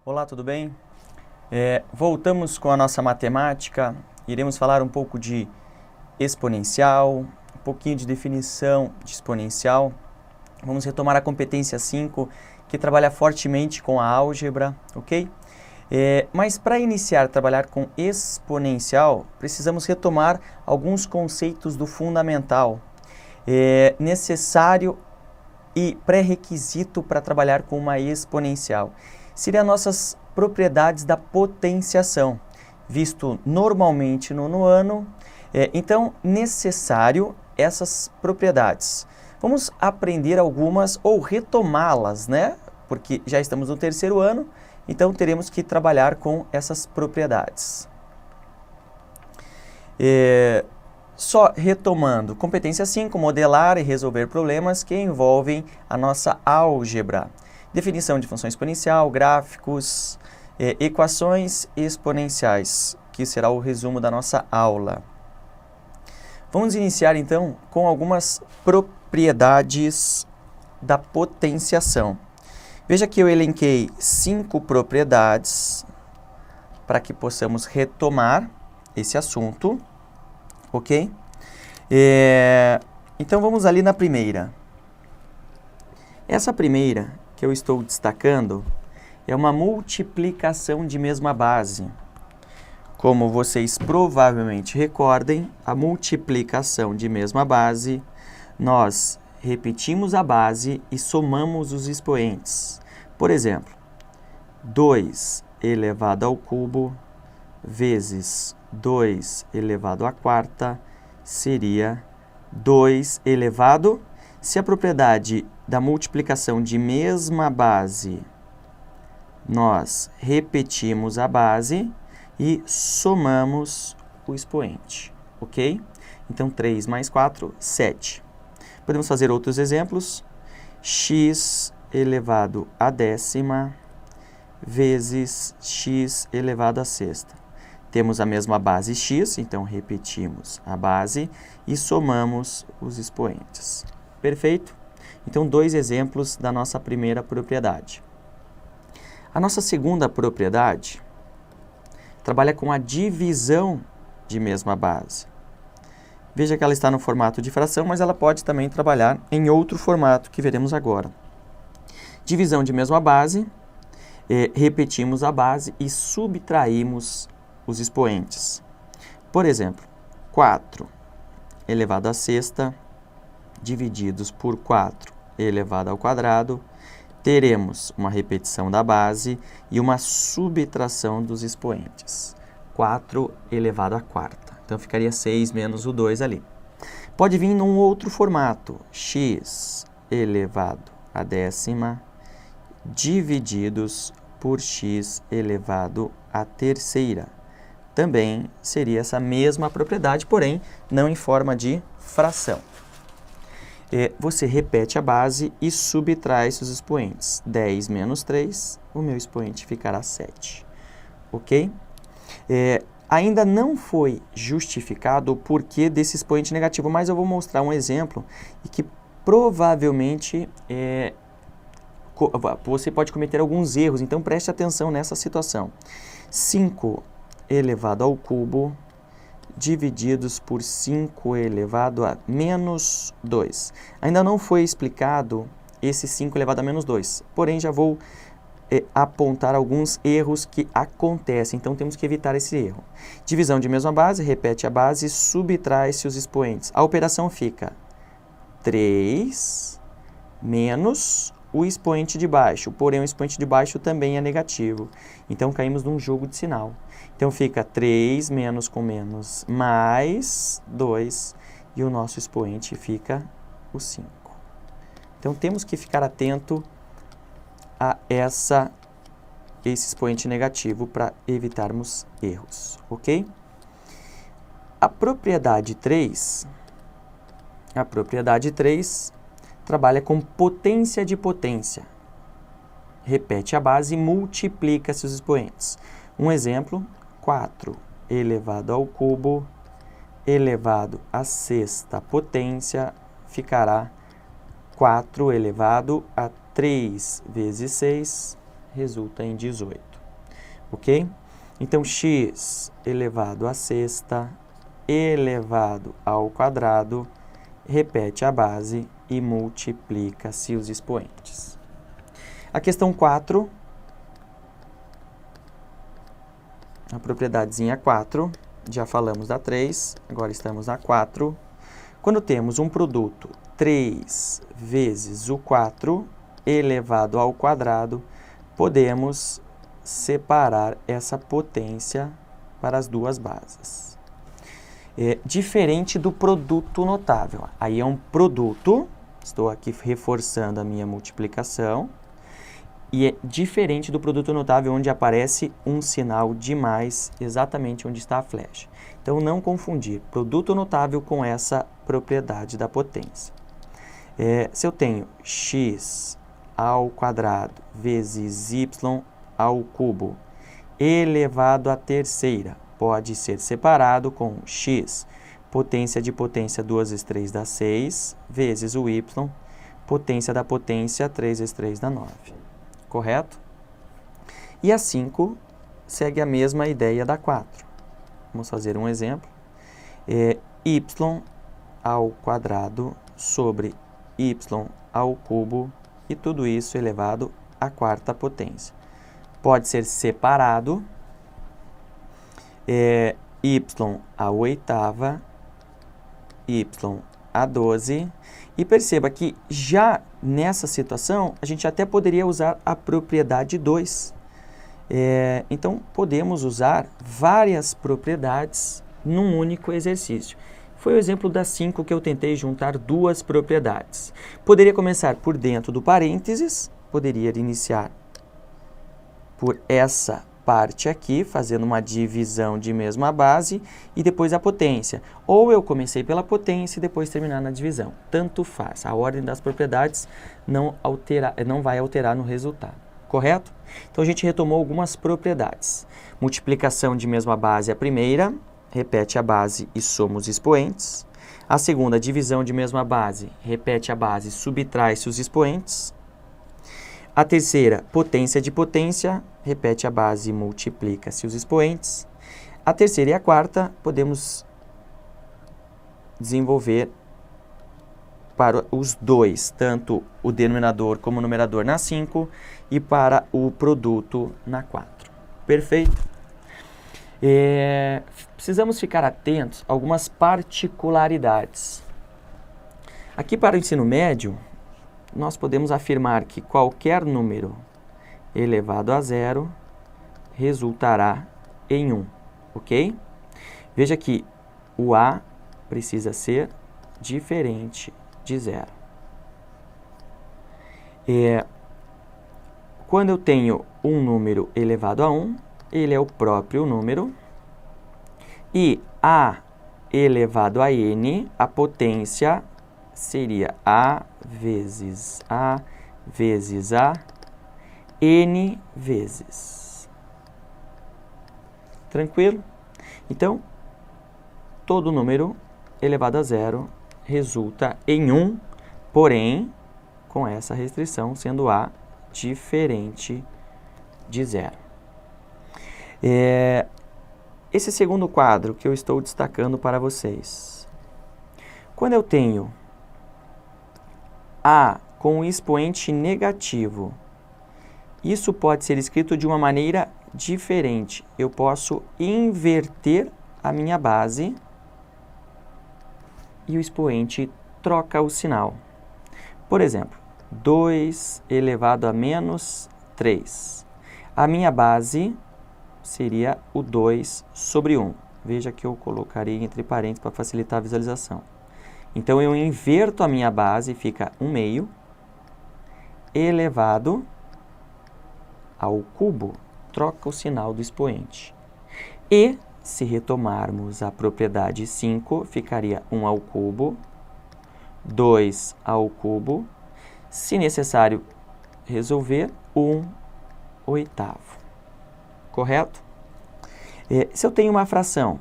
Olá, tudo bem? Voltamos com a nossa matemática, iremos falar um pouco de exponencial, um pouquinho de definição de exponencial. Vamos retomar a competência 5, que trabalha fortemente com a álgebra, ok? Mas para iniciar a trabalhar com exponencial, precisamos retomar alguns conceitos do fundamental. Necessário e pré-requisito para trabalhar com uma exponencial seriam nossas propriedades da potenciação, visto normalmente no nono ano. Então, necessário essas propriedades. Vamos aprender algumas ou retomá-las, né? Porque já estamos no terceiro ano, então teremos que trabalhar com essas propriedades. Só retomando, competência 5, modelar e resolver problemas que envolvem a nossa álgebra. Definição de função exponencial, gráficos, equações exponenciais, que será o resumo da nossa aula. Vamos iniciar então com algumas propriedades da potenciação. Veja que eu elenquei 5 propriedades para que possamos retomar esse assunto, ok? Então vamos ali na primeira. Essa primeira que eu estou destacando é uma multiplicação de mesma base. Como vocês provavelmente recordem, a multiplicação de mesma base, nós repetimos a base e somamos os expoentes. Por exemplo, 2 elevado ao cubo vezes 2 elevado à quarta seria 2 elevado. Se a propriedade da multiplicação de mesma base, nós repetimos a base e somamos o expoente, ok? Então, 3 mais 4, 7. Podemos fazer outros exemplos. X elevado à décima vezes x elevado à sexta. Temos a mesma base x, então repetimos a base e somamos os expoentes. Perfeito? Então, 2 exemplos da nossa primeira propriedade. A nossa segunda propriedade trabalha com a divisão de mesma base. Veja que ela está no formato de fração, mas ela pode também trabalhar em outro formato que veremos agora. Divisão de mesma base, repetimos a base e subtraímos os expoentes. Por exemplo, 4 elevado à sexta divididos por 4 elevado ao quadrado, teremos uma repetição da base e uma subtração dos expoentes. 4 elevado à quarta. Então, ficaria 6 menos o 2 ali. Pode vir num outro formato. X elevado à décima divididos por x elevado à terceira. Também seria essa mesma propriedade, porém, não em forma de fração. Você repete a base e subtrai os expoentes. 10 menos 3, o meu expoente ficará 7. Ok? Ainda não foi justificado o porquê desse expoente negativo, mas eu vou mostrar um exemplo e que provavelmente você pode cometer alguns erros, então preste atenção nessa situação. 5 elevado ao cubo divididos por 5 elevado a menos 2. Ainda não foi explicado esse 5 elevado a menos 2, porém já vou apontar alguns erros que acontecem, então temos que evitar esse erro. Divisão de mesma base, repete a base, subtrai-se os expoentes. A operação fica 3 menos o expoente de baixo, porém o expoente de baixo também é negativo, então caímos num jogo de sinal. Então fica 3 menos com menos mais 2 e o nosso expoente fica o 5. Então temos que ficar atento a esse expoente negativo para evitarmos erros, ok? A propriedade 3 trabalha com potência de potência. Repete a base e multiplica seus expoentes. Um exemplo, 4 elevado ao cubo elevado à sexta potência ficará 4 elevado a 3 vezes 6, resulta em 18. Ok? Então, x elevado à sexta elevado ao quadrado, repete a base e multiplica-se os expoentes. A questão 4, a propriedadezinha 4, já falamos da 3, agora estamos na 4. Quando temos um produto 3 vezes o 4 elevado ao quadrado, podemos separar essa potência para as duas bases. Diferente do produto notável. Aí é um produto, estou aqui reforçando a minha multiplicação, e é diferente do produto notável, onde aparece um sinal de mais exatamente onde está a flecha. Então, não confundir produto notável com essa propriedade da potência. Se eu tenho x ao quadrado vezes y ao cubo elevado à terceira, pode ser separado com x, potência de potência 2 vezes 3 dá 6, vezes o y, potência da potência 3 vezes 3 dá 9. Correto? E a 5 segue a mesma ideia da 4. Vamos fazer um exemplo. Y ao quadrado sobre y ao cubo e tudo isso elevado à quarta potência. Pode ser separado, y à oitava, y a 12, e perceba que já nessa situação a gente até poderia usar a propriedade 2. Então, podemos usar várias propriedades num único exercício. Foi o exemplo das 5 que eu tentei juntar duas propriedades. Poderia começar por dentro do parênteses, poderia iniciar por essa parte aqui, fazendo uma divisão de mesma base, e depois a potência. Ou eu comecei pela potência e depois terminar na divisão. Tanto faz. A ordem das propriedades não vai alterar no resultado. Correto? Então, a gente retomou algumas propriedades. Multiplicação de mesma base é a primeira, repete a base e soma os expoentes. A segunda, divisão de mesma base, repete a base, subtrai-se os expoentes. A terceira, potência de potência, repete a base e multiplica-se os expoentes. A terceira e a quarta, podemos desenvolver para os dois, tanto o denominador como o numerador na 5 e para o produto na 4. Perfeito? Precisamos ficar atentos a algumas particularidades. Aqui para o ensino médio, nós podemos afirmar que qualquer número elevado a zero resultará em 1, ok? Veja que o A precisa ser diferente de zero. Quando eu tenho um número elevado a 1, ele é o próprio número, e A elevado a N, a potência seria A vezes A vezes A, N vezes. Tranquilo? Então, todo número elevado a zero resulta em 1, porém, com essa restrição, sendo A diferente de zero. Esse segundo quadro que eu estou destacando para vocês. Quando eu tenho A com o expoente negativo, isso pode ser escrito de uma maneira diferente. Eu posso inverter a minha base e o expoente troca o sinal. Por exemplo, 2 elevado a menos 3. A minha base seria o 2 sobre 1. Veja que eu colocarei entre parênteses para facilitar a visualização. Então, eu inverto a minha base, fica 1/2 elevado ao cubo, troca o sinal do expoente. E, se retomarmos a propriedade 5, ficaria 1 ao cubo, 2 ao cubo, se necessário resolver, 1/8. Correto? Se eu tenho uma fração,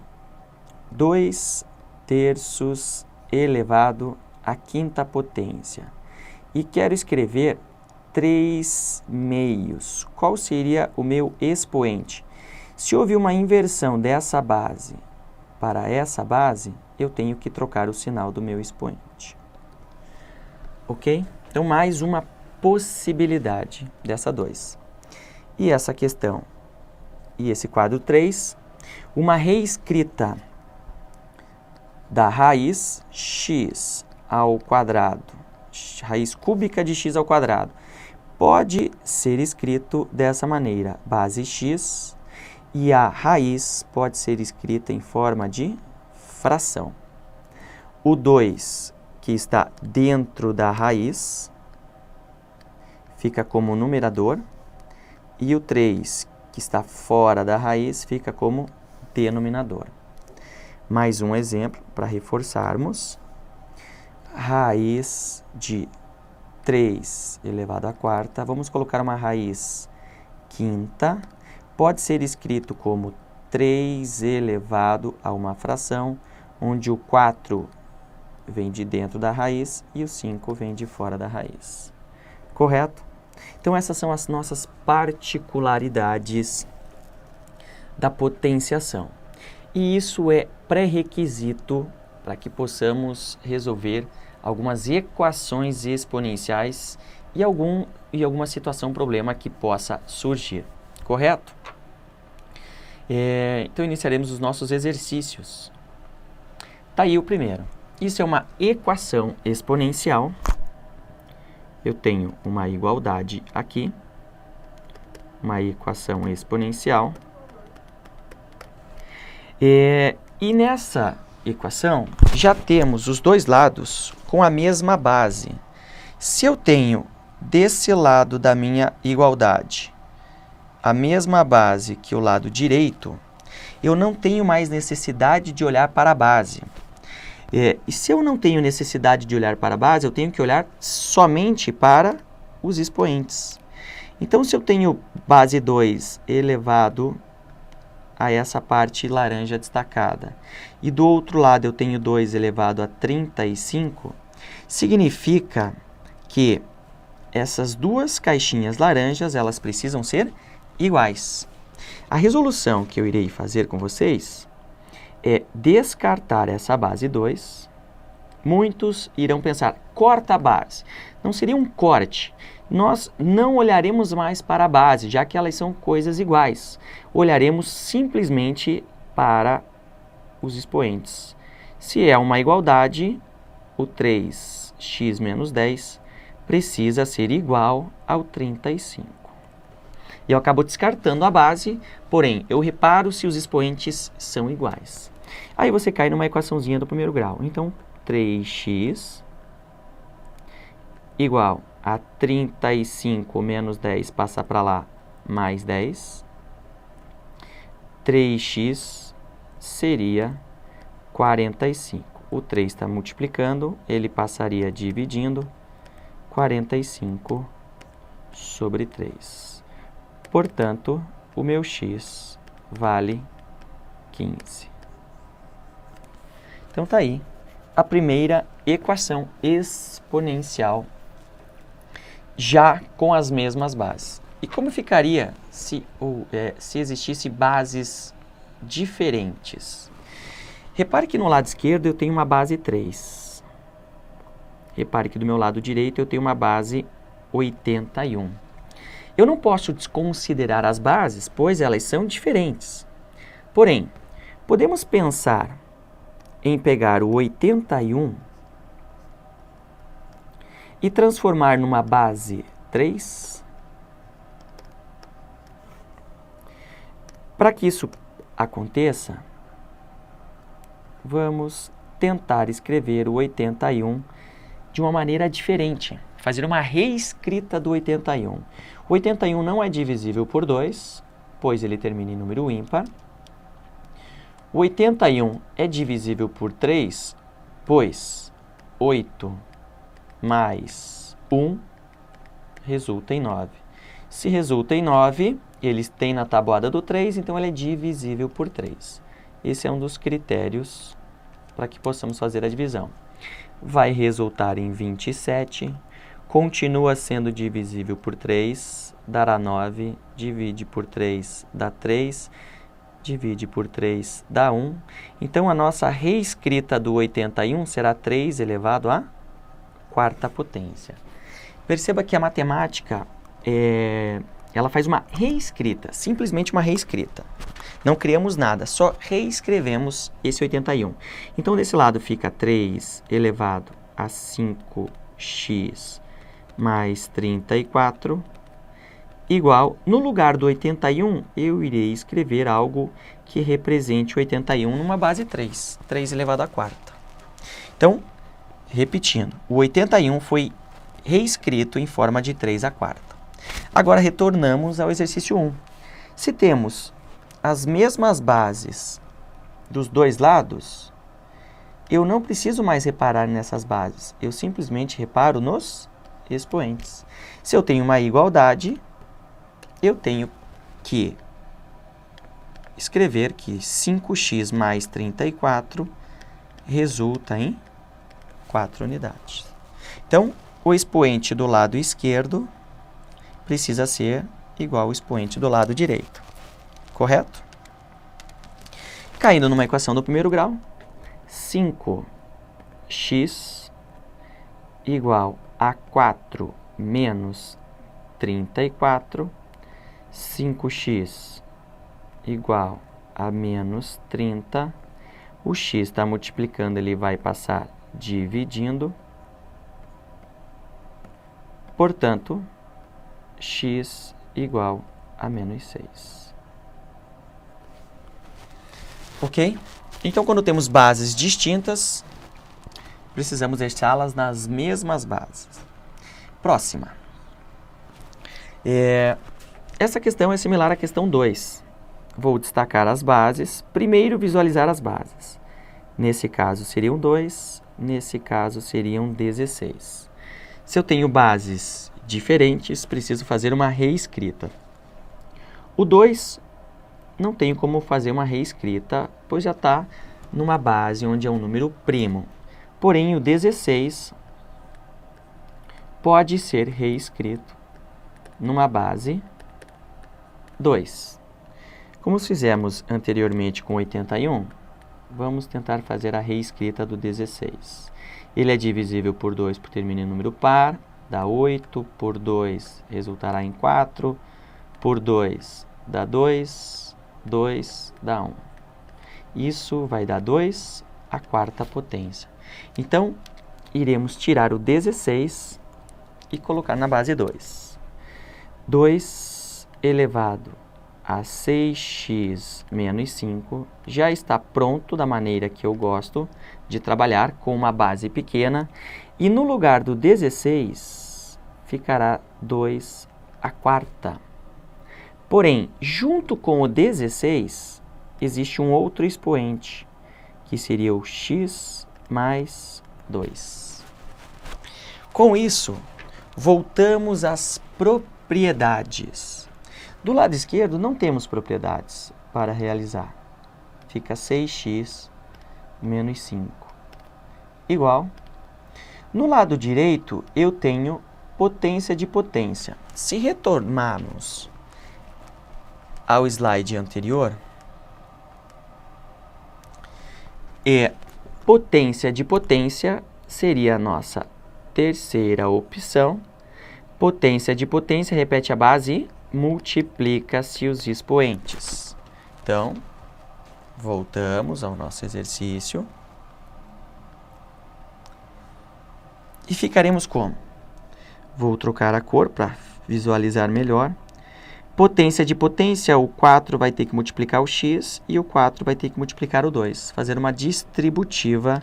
2/3 elevado à quinta potência, e quero escrever 3/2. Qual seria o meu expoente? Se houve uma inversão dessa base para essa base, eu tenho que trocar o sinal do meu expoente. Ok? Então, mais uma possibilidade dessa 2. E essa questão, e esse quadro 3, uma reescrita da raiz x ao quadrado, raiz cúbica de x ao quadrado, pode ser escrito dessa maneira, base x, e a raiz pode ser escrita em forma de fração. O 2, que está dentro da raiz, fica como numerador, e o 3, que está fora da raiz, fica como denominador. Mais um exemplo para reforçarmos. Raiz de 3 elevado à quarta. Vamos colocar uma raiz quinta. Pode ser escrito como 3 elevado a uma fração, onde o 4 vem de dentro da raiz e o 5 vem de fora da raiz. Correto? Então, essas são as nossas particularidades da potenciação. E isso é pré-requisito para que possamos resolver algumas equações exponenciais e alguma situação, problema que possa surgir. Correto? Então, iniciaremos os nossos exercícios. Está aí o primeiro. Isso é uma equação exponencial. Eu tenho uma igualdade aqui, uma equação exponencial. E nessa equação, já temos os dois lados com a mesma base. Se eu tenho desse lado da minha igualdade a mesma base que o lado direito, eu não tenho mais necessidade de olhar para a base. E se eu não tenho necessidade de olhar para a base, eu tenho que olhar somente para os expoentes. Então, se eu tenho base 2 elevado a essa parte laranja destacada, e do outro lado eu tenho 2 elevado a 35, significa que essas duas caixinhas laranjas, elas precisam ser iguais. A resolução que eu irei fazer com vocês é descartar essa base 2. Muitos irão pensar, corta a base. Não seria um corte. Nós não olharemos mais para a base, já que elas são coisas iguais. Olharemos simplesmente para os expoentes. Se é uma igualdade, o 3x menos 10 precisa ser igual ao 35. E eu acabo descartando a base, porém, eu reparo se os expoentes são iguais. Aí você cai numa equaçãozinha do primeiro grau. Então, 3x igual a 35 menos 10 passa para lá, mais 10. 3x seria 45. O 3 está multiplicando, ele passaria dividindo 45 sobre 3. Portanto, o meu x vale 15. Então, está aí a primeira equação exponencial já com as mesmas bases. E como ficaria se existisse bases diferentes? Repare que no lado esquerdo eu tenho uma base 3. Repare que do meu lado direito eu tenho uma base 81. Eu não posso desconsiderar as bases, pois elas são diferentes. Porém, podemos pensar em pegar o 81 e transformar numa base 3. Para que isso aconteça, vamos tentar escrever o 81 de uma maneira diferente, fazer uma reescrita do 81. O 81 não é divisível por 2, pois ele termina em número ímpar. O 81 é divisível por 3, pois 8 mais 1 resulta em 9. Se resulta em 9, ele tem na tabuada do 3, então ele é divisível por 3. Esse é um dos critérios para que possamos fazer a divisão. Vai resultar em 27. continua sendo divisível por 3, dará 9, divide por 3, dá 3, divide por 3, dá 1. Então, a nossa reescrita do 81 será 3 elevado à quarta potência. Perceba que a matemática, ela faz uma reescrita, simplesmente uma reescrita. Não criamos nada, só reescrevemos esse 81. Então, desse lado fica 3 elevado a 5x mais 34, igual, no lugar do 81, eu irei escrever algo que represente o 81 numa base 3, 3 elevado à quarta. Então, repetindo, o 81 foi reescrito em forma de 3 à quarta. Agora, retornamos ao exercício 1. Se temos as mesmas bases dos dois lados, eu não preciso mais reparar nessas bases, eu simplesmente reparo nos expoentes. Se eu tenho uma igualdade, eu tenho que escrever que 5x mais 34 resulta em 4 unidades. Então, o expoente do lado esquerdo precisa ser igual ao expoente do lado direito. Correto? Caindo numa equação do primeiro grau, 5x igual a 4 menos 34, 5x igual a menos 30, o x está multiplicando, ele vai passar dividindo, portanto, x igual a menos 6. Ok? Então, quando temos bases distintas, precisamos deixá-las nas mesmas bases. Próxima. Essa questão é similar à questão 2. Vou destacar as bases. Primeiro, visualizar as bases. Nesse caso, seriam 2. Nesse caso, seriam 16. Se eu tenho bases diferentes, preciso fazer uma reescrita. O 2, não tenho como fazer uma reescrita, pois já está numa base onde é um número primo. Porém, o 16 pode ser reescrito numa base 2. Como fizemos anteriormente com 81, vamos tentar fazer a reescrita do 16. Ele é divisível por 2 por termina em número par, dá 8, por 2 resultará em 4, por 2 dá 2, 2 dá 1. Isso vai dar 2 à quarta potência. Então, iremos tirar o 16 e colocar na base 2. 2 elevado a 6x menos 5 já está pronto da maneira que eu gosto de trabalhar, com uma base pequena. E no lugar do 16, ficará 2 à quarta. Porém, junto com o 16, existe um outro expoente, que seria o x mais 2. Com isso, voltamos às propriedades. Do lado esquerdo, não temos propriedades para realizar. Fica 6x menos 5 igual. No lado direito, eu tenho potência de potência. Se retornarmos ao slide anterior, potência de potência seria a nossa terceira opção. Potência de potência repete a base e multiplica-se os expoentes. Então, voltamos ao nosso exercício. E ficaremos como? Vou trocar a cor para visualizar melhor. Potência de potência, o 4 vai ter que multiplicar o x e o 4 vai ter que multiplicar o 2. Fazer uma distributiva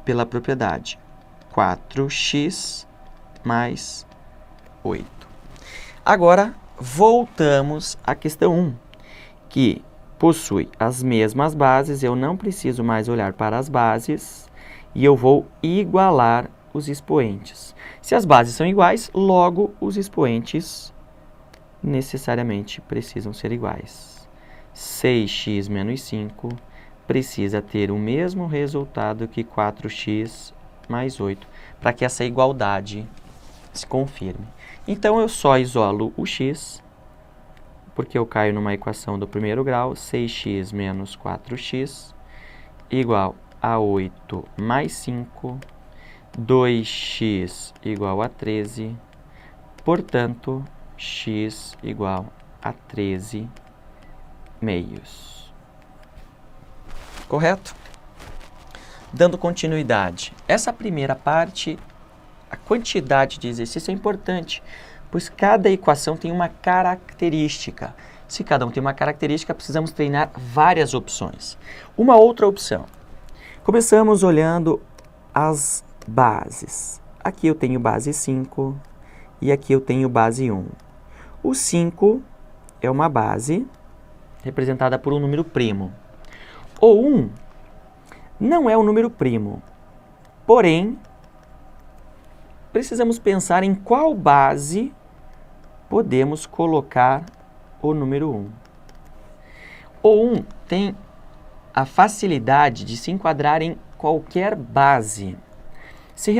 pela propriedade. 4x mais 8. Agora, voltamos à questão 1, que possui as mesmas bases. Eu não preciso mais olhar para as bases e eu vou igualar os expoentes. Se as bases são iguais, logo os expoentes necessariamente precisam ser iguais. 6x menos 5 precisa ter o mesmo resultado que 4x mais 8, para que essa igualdade se confirme. Então, eu só isolo o x, porque eu caio numa equação do primeiro grau, 6x menos 4x, igual a 8 mais 5, 2x igual a 13, portanto, x igual a 13 meios. Correto? Dando continuidade, essa primeira parte, a quantidade de exercício é importante, pois cada equação tem uma característica. Se cada um tem uma característica, precisamos treinar várias opções. Uma outra opção. Começamos olhando as bases. Aqui eu tenho base 5 e aqui eu tenho base 1. O 5 é uma base representada por um número primo. O 1 não é um número primo, porém, precisamos pensar em qual base podemos colocar o número 1. O 1 tem a facilidade de se enquadrar em qualquer base. Se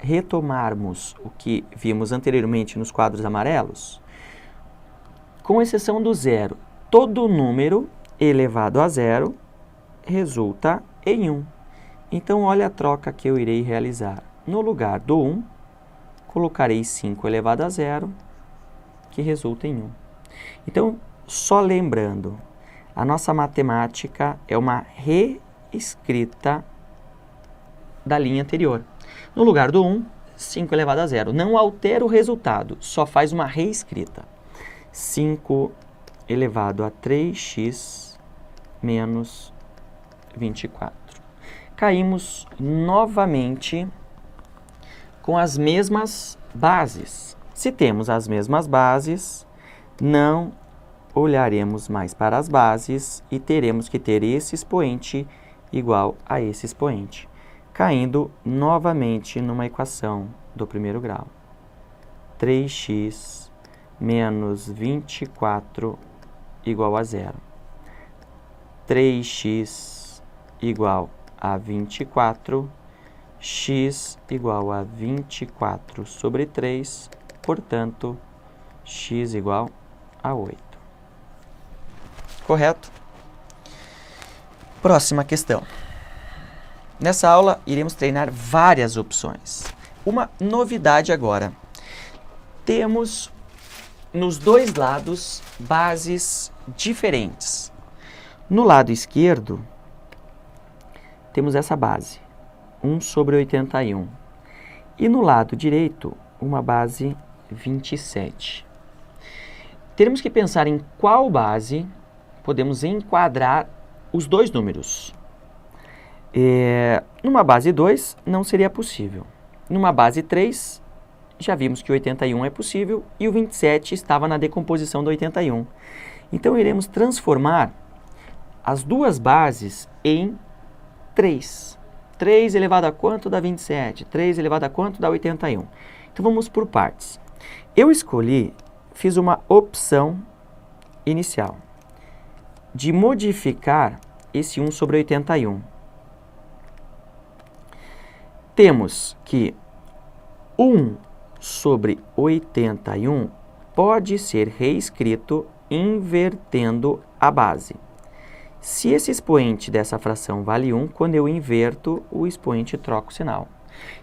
retomarmos o que vimos anteriormente nos quadros amarelos, com exceção do zero, todo número elevado a zero resulta em 1. Então, olha a troca que eu irei realizar. No lugar do 1, colocarei 5 elevado a zero, que resulta em 1. Então, só lembrando, a nossa matemática é uma reescrita da linha anterior. No lugar do 1, 5 elevado a zero. Não altera o resultado, só faz uma reescrita. 5 elevado a 3x menos 24. Caímos novamente com as mesmas bases. Se temos as mesmas bases, não olharemos mais para as bases e teremos que ter esse expoente igual a esse expoente, caindo novamente numa equação do primeiro grau. 3x menos 24 igual a zero. 3x igual a 24, x igual a 24 sobre 3, portanto, x igual a 8. Correto? Próxima questão. Nessa aula, iremos treinar várias opções. Uma novidade agora. Temos nos dois lados bases diferentes. No lado esquerdo, temos essa base, 1 sobre 81. E no lado direito, uma base 27. Teremos que pensar em qual base podemos enquadrar os dois números. Numa base 2, não seria possível. Numa base 3, já vimos que o 81 é possível e o 27 estava na decomposição do 81. Então, iremos transformar as duas bases em 3. 3 elevado a quanto dá 27? 3 elevado a quanto dá 81? Então, vamos por partes. Eu fiz uma opção inicial de modificar esse 1 sobre 81. Temos que 1 sobre 81 pode ser reescrito invertendo a base. Se esse expoente dessa fração vale 1, quando eu inverto, o expoente troca o sinal.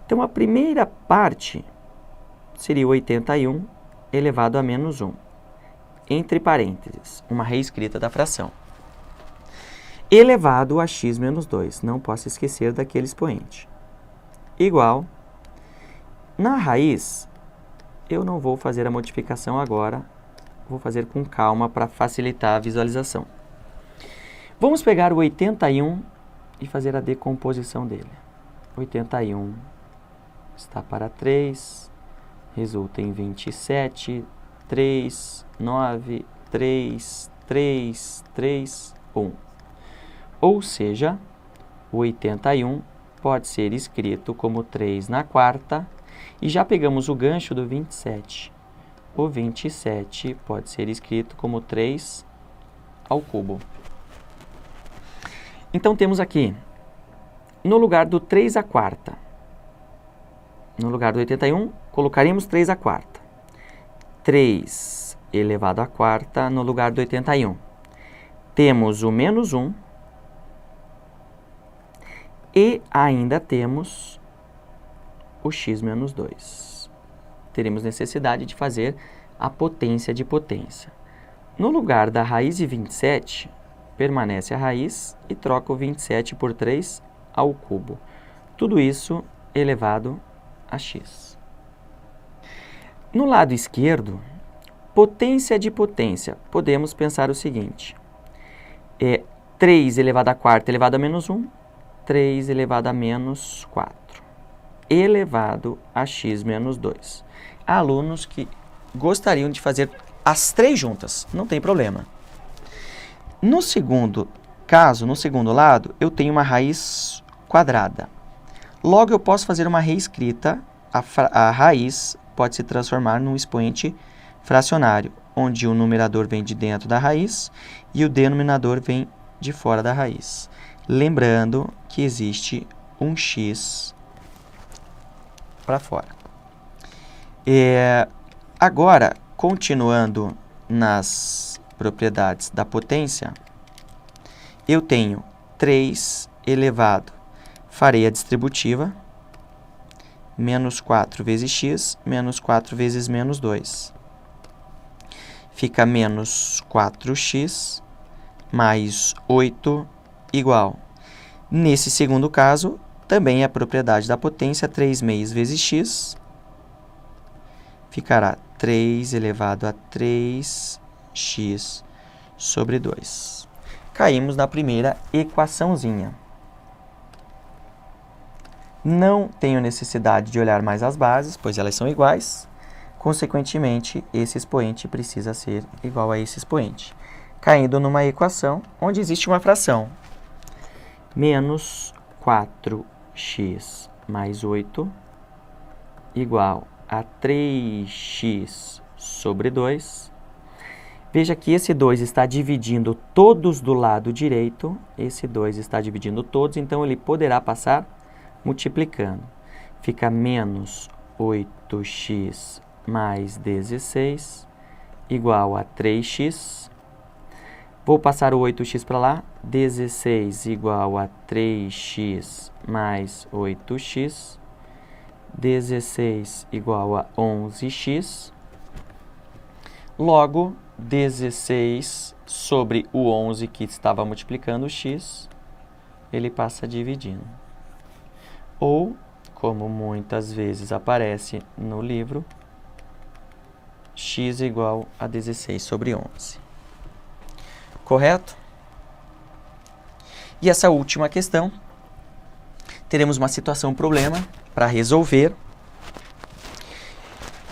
Então, a primeira parte seria 81 elevado a menos 1. Entre parênteses, uma reescrita da fração. Elevado a x menos 2. Não posso esquecer daquele expoente. Igual. Na raiz, eu não vou fazer a modificação agora. Vou fazer com calma para facilitar a visualização. Vamos pegar o 81 e fazer a decomposição dele. 81 está para 3, resulta em 27, 3, 9, 3, 3, 3, 1. Ou seja, o 81 pode ser escrito como 3 na quarta e já pegamos o gancho do 27. O 27 pode ser escrito como 3 ao cubo. Então, temos aqui no lugar do 3 à quarta, no lugar do 81, colocaríamos 3 à quarta. 3 elevado à quarta no lugar do 81. Temos o menos 1 e ainda temos o x menos 2. Teremos necessidade de fazer a potência de potência. No lugar da raiz de 27, permanece a raiz e troca o 27 por 3 ao cubo. Tudo isso elevado a x. No lado esquerdo, potência de potência, podemos pensar o seguinte. 3 elevado a quarta elevado a menos 1, 3 elevado a menos 4, elevado a x menos 2. Há alunos que gostariam de fazer as três juntas, não tem problema. No segundo caso, no segundo lado, eu tenho uma raiz quadrada. Logo, eu posso fazer uma reescrita, a raiz pode se transformar num expoente fracionário, onde o numerador vem de dentro da raiz e o denominador vem de fora da raiz. Lembrando que existe um x para fora. Agora, continuando nas propriedades da potência, eu tenho 3 elevado, farei a distributiva, menos 4 vezes x, menos 4 vezes menos 2. Fica menos 4x mais 8 igual. Nesse segundo caso, também é a propriedade da potência, 3 meios vezes x, ficará 3 elevado a 3x sobre 2. Caímos na primeira equaçãozinha. Não tenho necessidade de olhar mais as bases, pois elas são iguais. Consequentemente, esse expoente precisa ser igual a esse expoente. Caindo numa equação onde existe uma fração. Menos 4x mais 8 igual a 3x sobre 2. Veja que esse 2 está dividindo todos do lado direito. Esse 2 está dividindo todos, então ele poderá passar multiplicando. Fica menos 8x mais 16 igual a 3x. Vou passar o 8x para lá. 16 igual a 3x mais 8x. 16 igual a 11x. Logo, 16 sobre o 11 que estava multiplicando o x, ele passa dividindo. Ou, como muitas vezes aparece no livro, x igual a 16 sobre 11. Correto? E essa última questão, teremos uma situação problema para resolver.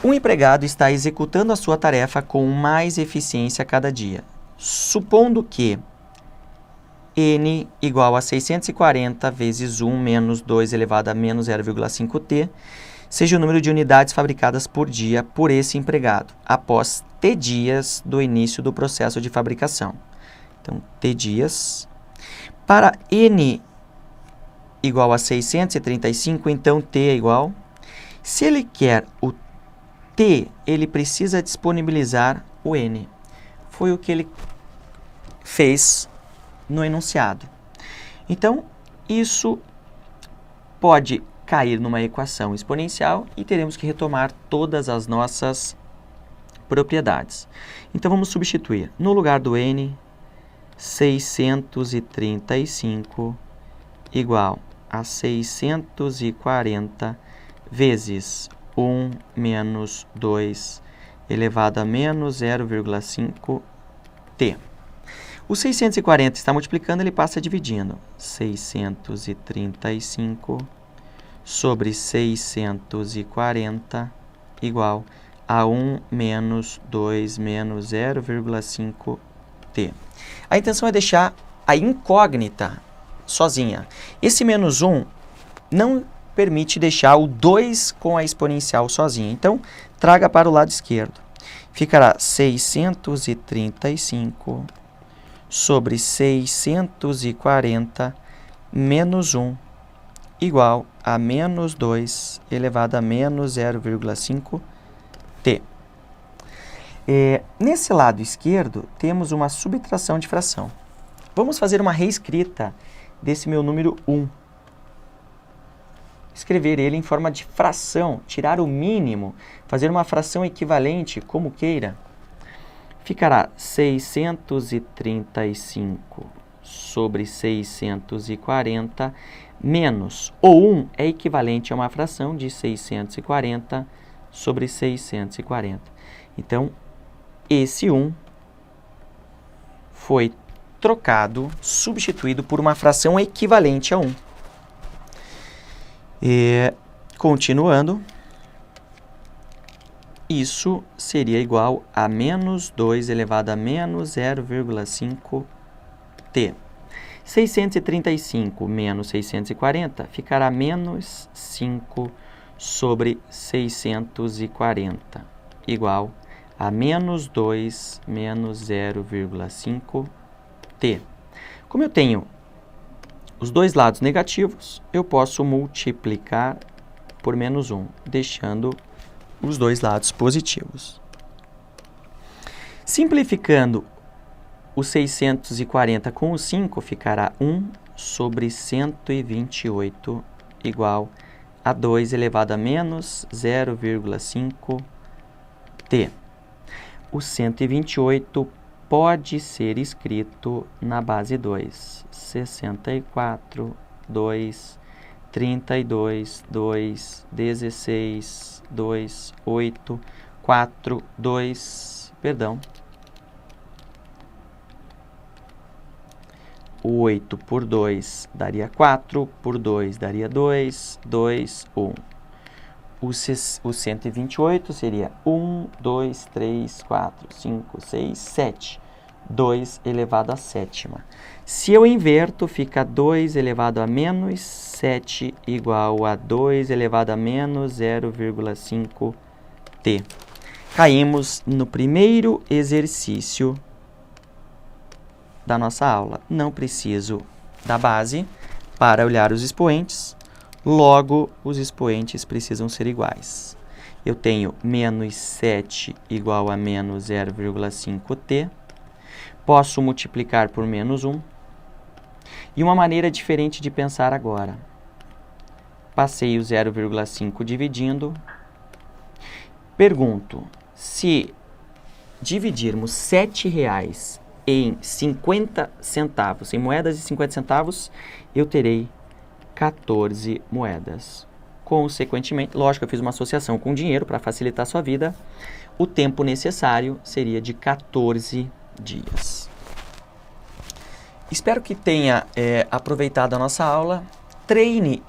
Um empregado está executando a sua tarefa com mais eficiência a cada dia. Supondo que n igual a 640 vezes 1 menos 2 elevado a menos 0,5t seja o número de unidades fabricadas por dia por esse empregado, após t dias do início do processo de fabricação. Então, t dias. Para n igual a 635, então t é igual. Se ele quer o t, ele precisa disponibilizar o n. Foi o que ele fez no enunciado. Então, isso pode cair numa equação exponencial e teremos que retomar todas as nossas propriedades. Então, vamos substituir. No lugar do n, 635 igual a 640 vezes 1 menos 2 elevado a menos 0,5t. O 640 está multiplicando, ele passa dividindo. 635 sobre 640 igual a 1 menos 2 menos 0,5t. A intenção é deixar a incógnita sozinha. Esse menos 1 não permite deixar o 2 com a exponencial sozinha. Então, traga para o lado esquerdo. Ficará 635 sobre 640 menos 1 igual a menos 2 elevado a menos 0,5t. Nesse lado esquerdo, temos uma subtração de fração. Vamos fazer uma reescrita desse meu número 1. Escrever ele em forma de fração, tirar o mínimo, fazer uma fração equivalente, como queira. Ficará 635 sobre 640 menos. O 1 é equivalente a uma fração de 640 sobre 640. Então, esse 1 foi trocado, substituído por uma fração equivalente a 1. Continuando, isso seria igual a menos 2 elevado a menos 0,5t. 635 menos 640 ficará menos 5 sobre 640, igual a menos 2 menos 0,5t. Como eu tenho os dois lados negativos, eu posso multiplicar por menos 1, deixando os dois lados positivos. Simplificando o 640 com o 5, ficará 1 sobre 128, igual a 2 elevado a menos 0,5t. O 128 pode ser escrito na base 2. 64, 2, 32, 2, 16, 2, 8, 4, 2, perdão. 8 por 2 daria 4, por 2 daria 2, 2, 1. O 128 seria 1, 2, 3, 4, 5, 6, 7. 2 elevado a sétima. Se eu inverto, fica 2 elevado a menos 7 igual a 2 elevado a menos 0,5t. Caímos no primeiro exercício da nossa aula. Não preciso da base para olhar os expoentes, logo os expoentes precisam ser iguais. Eu tenho menos 7 igual a menos 0,5t. Posso multiplicar por menos 1. E uma maneira diferente de pensar agora. Passei o 0,5 dividindo. Pergunto, se dividirmos R$7 em 50 centavos, em moedas de 50 centavos, eu terei 14 moedas. Consequentemente, lógico, eu fiz uma associação com dinheiro para facilitar a sua vida. O tempo necessário seria de 14 dias. Espero que tenha aproveitado a nossa aula. Treine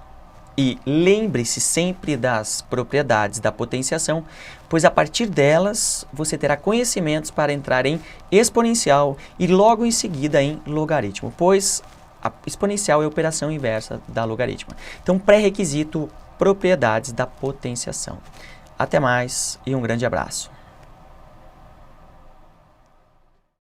e lembre-se sempre das propriedades da potenciação, pois a partir delas você terá conhecimentos para entrar em exponencial e logo em seguida em logaritmo, pois a exponencial é a operação inversa da logaritma. Então, pré-requisito, propriedades da potenciação. Até mais e um grande abraço.